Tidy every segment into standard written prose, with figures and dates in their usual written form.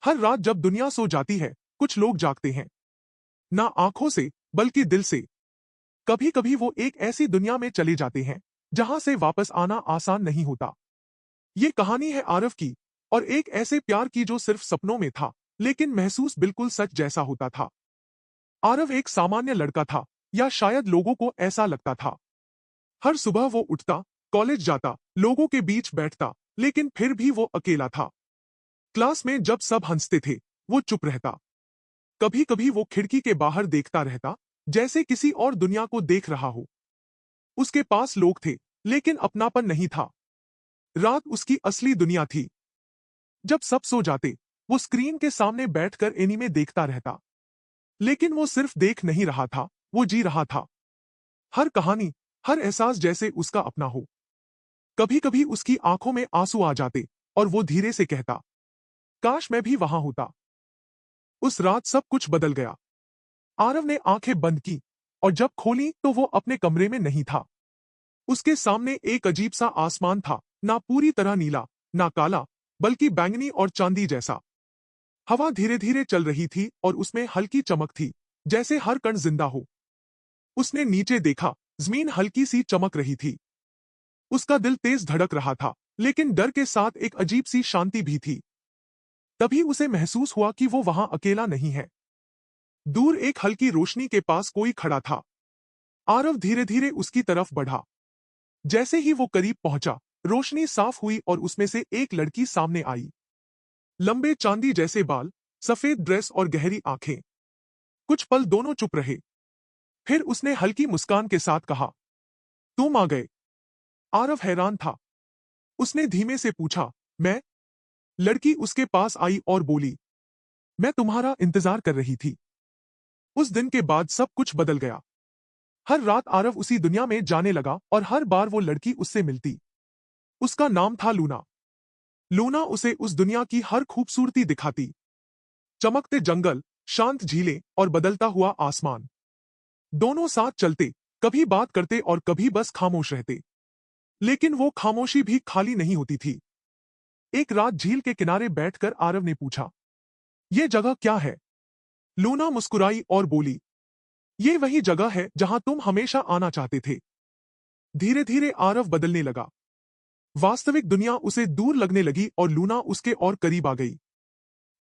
हर रात जब दुनिया सो जाती है, कुछ लोग जागते हैं। ना आंखों से, बल्कि दिल से। कभी कभी वो एक ऐसी दुनिया में चले जाते हैं, जहां से वापस आना आसान नहीं होता। ये कहानी है आरव की, और एक ऐसे प्यार की जो सिर्फ सपनों में था, लेकिन महसूस बिल्कुल सच जैसा होता था। आरव एक सामान्य लड़का था, या शायद लोगों को ऐसा लगता था। हर सुबह वो उठता, कॉलेज जाता, लोगों के बीच बैठता, लेकिन फिर भी वो अकेला था। क्लास में जब सब हंसते थे, वो चुप रहता। कभी कभी वो खिड़की के बाहर देखता रहता, जैसे किसी और दुनिया को देख रहा हो। उसके पास लोग थे, लेकिन अपनापन नहीं था। रात उसकी असली दुनिया थी। जब सब सो जाते, वो स्क्रीन के सामने बैठकर एनीमे देखता रहता। लेकिन वो सिर्फ देख नहीं रहा था, वो जी रहा था। हर कहानी, हर एहसास जैसे उसका अपना हो। कभी कभी उसकी आंखों में आंसू आ जाते, और वो धीरे से कहता, काश मैं भी वहां होता। उस रात सब कुछ बदल गया। आरव ने आंखें बंद की, और जब खोली तो वो अपने कमरे में नहीं था। उसके सामने एक अजीब सा आसमान था, ना पूरी तरह नीला, ना काला, बल्कि बैंगनी और चांदी जैसा। हवा धीरे धीरे चल रही थी और उसमें हल्की चमक थी, जैसे हर कण जिंदा हो। उसने नीचे देखा, जमीन हल्की सी चमक रही थी। उसका दिल तेज धड़क रहा था, लेकिन डर के साथ एक अजीब सी शांति भी थी। तभी उसे महसूस हुआ कि वो वहां अकेला नहीं है। दूर एक हल्की रोशनी के पास कोई खड़ा था। आरव धीरे धीरे उसकी तरफ बढ़ा। जैसे ही वो करीब पहुंचा, रोशनी साफ हुई और उसमें से एक लड़की सामने आई। लंबे चांदी जैसे बाल, सफेद ड्रेस और गहरी आंखें। कुछ पल दोनों चुप रहे। फिर उसने हल्की मुस्कान के साथ कहा, तुम आ गए। आरव हैरान था। उसने धीमे से पूछा, मैं? लड़की उसके पास आई और बोली, मैं तुम्हारा इंतजार कर रही थी। उस दिन के बाद सब कुछ बदल गया। हर रात आरव उसी दुनिया में जाने लगा और हर बार वो लड़की उससे मिलती। उसका नाम था लूना। लूना उसे उस दुनिया की हर खूबसूरती दिखाती। चमकते जंगल, शांत झीलें और बदलता हुआ आसमान। दोनों साथ चलते, कभी बात करते और कभी बस खामोश रहते। लेकिन वो खामोशी भी खाली नहीं होती थी। एक रात झील के किनारे बैठकर आरव ने पूछा, ये जगह क्या है? लूना मुस्कुराई और बोली, ये वही जगह है जहां तुम हमेशा आना चाहते थे। धीरे धीरे आरव बदलने लगा। वास्तविक दुनिया उसे दूर लगने लगी और लूना उसके और करीब आ गई।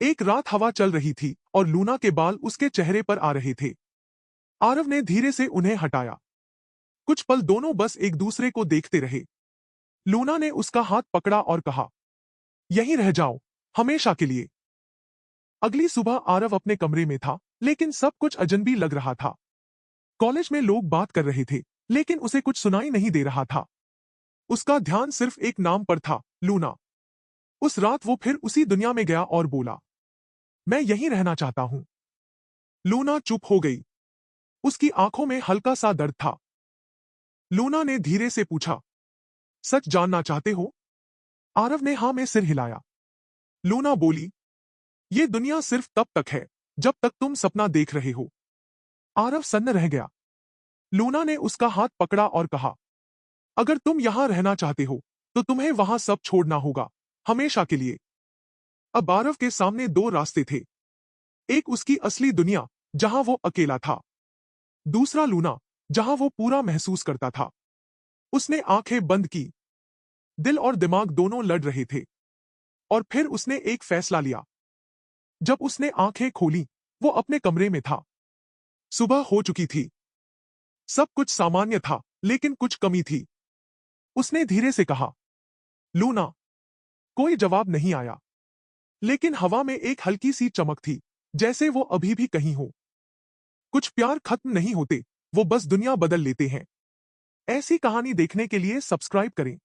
एक रात हवा चल रही थी और लूना के बाल उसके चेहरे पर आ रहे थे। आरव ने धीरे से उन्हें हटाया। कुछ पल दोनों बस एक दूसरे को देखते रहे। लूना ने उसका हाथ पकड़ा और कहा, यहीं रह जाओ, हमेशा के लिए। अगली सुबह आरव अपने कमरे में था, लेकिन सब कुछ अजनबी लग रहा था। कॉलेज में लोग बात कर रहे थे, लेकिन उसे कुछ सुनाई नहीं दे रहा था। उसका ध्यान सिर्फ एक नाम पर था, लूना। उस रात वो फिर उसी दुनिया में गया और बोला, मैं यहीं रहना चाहता हूं। लूना चुप हो गई। उसकी आंखों में हल्का सा दर्द था। लूना ने धीरे से पूछा, सच जानना चाहते हो? आरव ने हाँ में सिर हिलाया। लूना बोली, ये दुनिया सिर्फ तब तक है जब तक तुम सपना देख रहे हो। आरव सन्न रह गया। लूना ने उसका हाथ पकड़ा और कहा, अगर तुम यहां रहना चाहते हो, तो तुम्हें वहां सब छोड़ना होगा, हमेशा के लिए। अब आरव के सामने दो रास्ते थे। एक उसकी असली दुनिया, जहां वो अकेला था। दूसरा लूना, जहां वो पूरा महसूस करता था। उसने आंखें बंद की। दिल और दिमाग दोनों लड़ रहे थे। और फिर उसने एक फैसला लिया। जब उसने आंखें खोली, वो अपने कमरे में था। सुबह हो चुकी थी। सब कुछ सामान्य था, लेकिन कुछ कमी थी। उसने धीरे से कहा, लूना। कोई जवाब नहीं आया। लेकिन हवा में एक हल्की सी चमक थी, जैसे वो अभी भी कहीं हो। कुछ प्यार खत्म नहीं होते, वो बस दुनिया बदल लेते हैं। ऐसी कहानी देखने के लिए सब्सक्राइब करें।